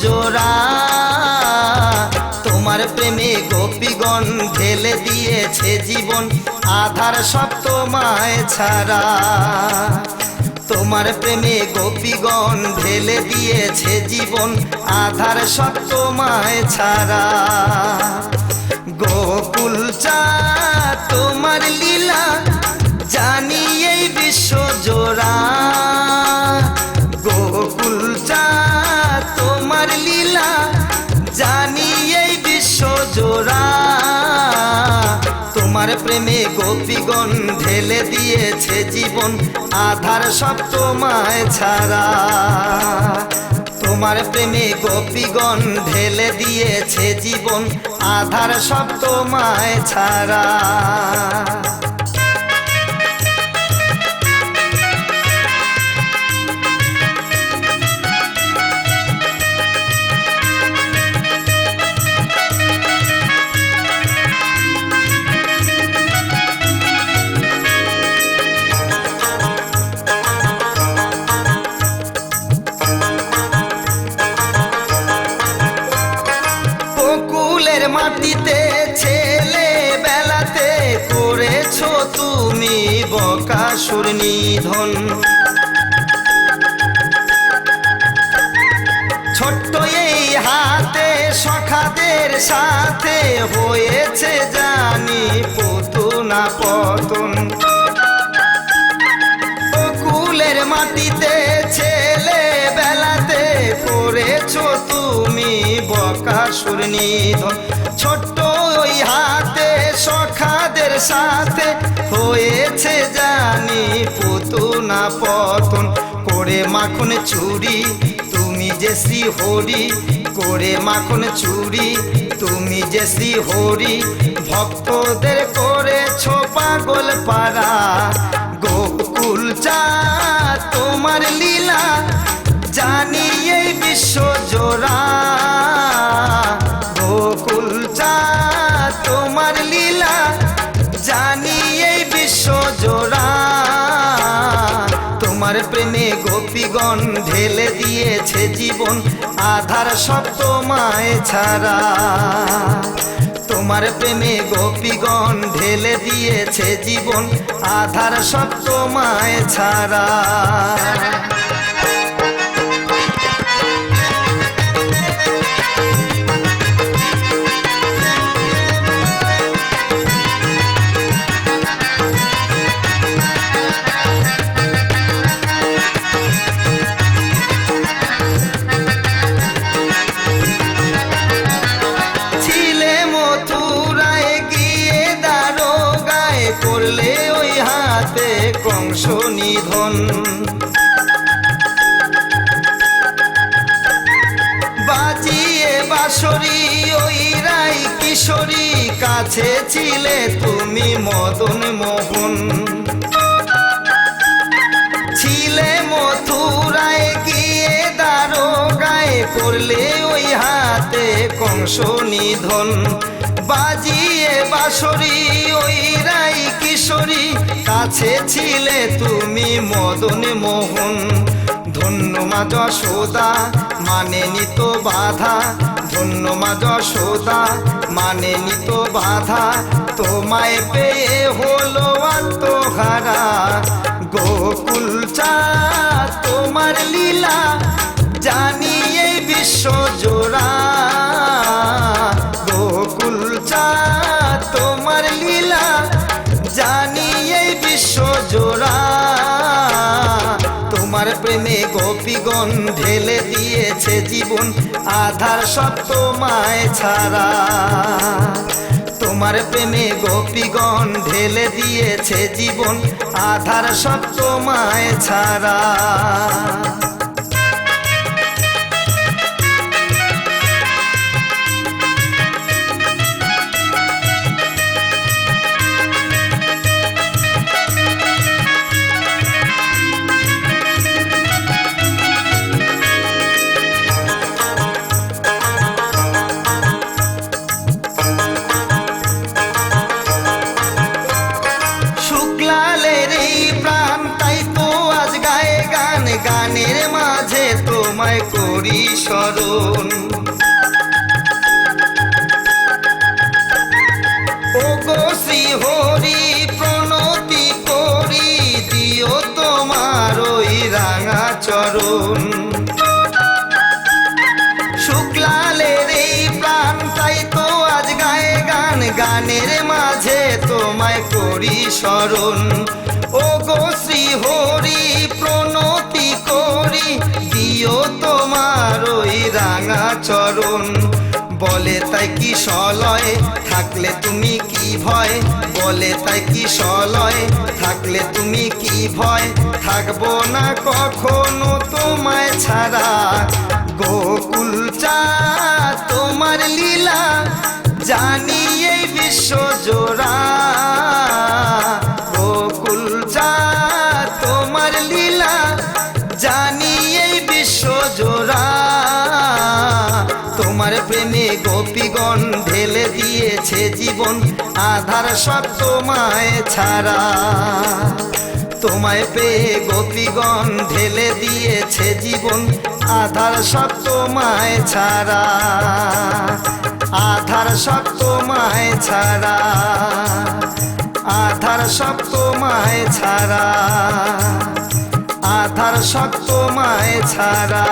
জোড়া। তোমার প্রেমে গোপীগণ ঢেলে দিয়েছে জীবন, আধার সব তোমায় ছাড়া। তোমার প্রেমে গোপীগণ ঢেলে দিয়েছে জীবন, আধার সব তোমায় ছাড়া। গোকুল চাঁদ তোমার লীলা জানি এই বিশ্ব জোড়া। গোকুল চাঁদ তোমার লীলা জানি এই বিশ্ব জোড়া। তোমার প্রেমে গোপীগণ ঢেলে দিয়েছে জীবন, আধার সব তোমায় ছাড়া। তোমার প্রেমে গোপীগণ ঢেলে দিয়েছে জীবন, আধার সব তোমায় ছাড়া। মাটিতে ছেলে বেলাতে করেছো তুমি বকাসুর নিধন। ছোট্ট এই হাতে সখাদের সাথে হয়েছে জানি পুতুনা পতন। কুলের মাটিতে ছেলে বেলাতে করেছো তুমি বকাসুর নিধন। ছোট্ট ওই হাতে সখাদের সাথে হয়েছে জানি পুতুনা পতন। করে মাখন চুরি তুমি যে শ্রীহরি, করে মাখন চুরি তুমি যে শ্রীহরি। ভক্তদের করেছো পাগল পারা। গোকুল চাঁদ তোমার লীলা জানি এই বিশ্ব জোড়া। গোকুল চাঁদ তোমার লীলা জানি এই বিশ্ব জোড়া। তোমার প্রেমে গোপীগণ ঢেলে দিয়েছে জীবন, আধার সব তোমায় ছাড়া। তোমার প্রেমে গোপীগণ ঢেলে দিয়েছে জীবন, আধার সব তোমায় ছাড়া। করলে ওই হাতে কংস নিধন। বাজিয়ে বাঁশরি ওই রাই কিশোরী, কাছে ছিলে তুমি মদন মোহন। ছিলে মথুরায় গিয়ে দারোগায়, করলে ওই হাতে কংস নিধন। বাজিয়ে বাঁশরি ওই রাই কিশোরী, কাছে ছিলে তুমি মদন মোহন। ধন্য মা যশোদা মানে নিত বাধা, ধন্য মা যশোদা মানে নিত বাধা। তোমায় পেয়ে হলো আত্মহারা। গোকুল চাঁদ তোমার লীলা জানি এই বিশ্ব জোড়া। গোকুল চাঁদ তোমার লীলা জানি এই বিশ্ব জোড়া। তোমার প্রেমে গোপীগণ ঢেলে দিয়েছে জীবন, আধার সব তোমায় ছাড়া। তোমার প্রেমে গোপীগণ ঢেলে দিয়েছে জীবন, আধার সব তোমায় ছাড়া। গানের তোমায় করি স্মরণ। ওগো শ্রী হরি প্রণতি করি, দিও তোমার ওই রাঙা চরণ। শুক্লালের এই প্রাণ তাই তো আজ গায়ে গান, গানের মাঝে তোমায় করি স্মরণ। ওগো শ্রী হরি প্রণতি করি, দিও তোমার ওই রাঙা চরণ। বলে তাই কি সলয় থাকলে তুমি কি ভয়, বলে তাই কি সলয় থাকলে তুমি কি ভয়, থাকবো না কখনো তোমায় ছাড়া। গোকুল চাঁদ তোমার লীলা জানি এই বিশ্ব জোড়া, গোকুল চাঁদ তোমার লীলা জানি এই বিশ্ব জোড়া। তোমার প্রেমে গোপীগণ ঢেলে দিয়েছে জীবন, আধার সব তোমায় ছাড়া। তোমায় পেয়ে গোপীগণ ঢেলে দিয়েছে জীবন, আধার সব তোমায় ছাড়া, আধার সব তোমায় ছাড়া, আধার সব তোমায় ছাড়া, আধার সব তোমায় ছাড়া।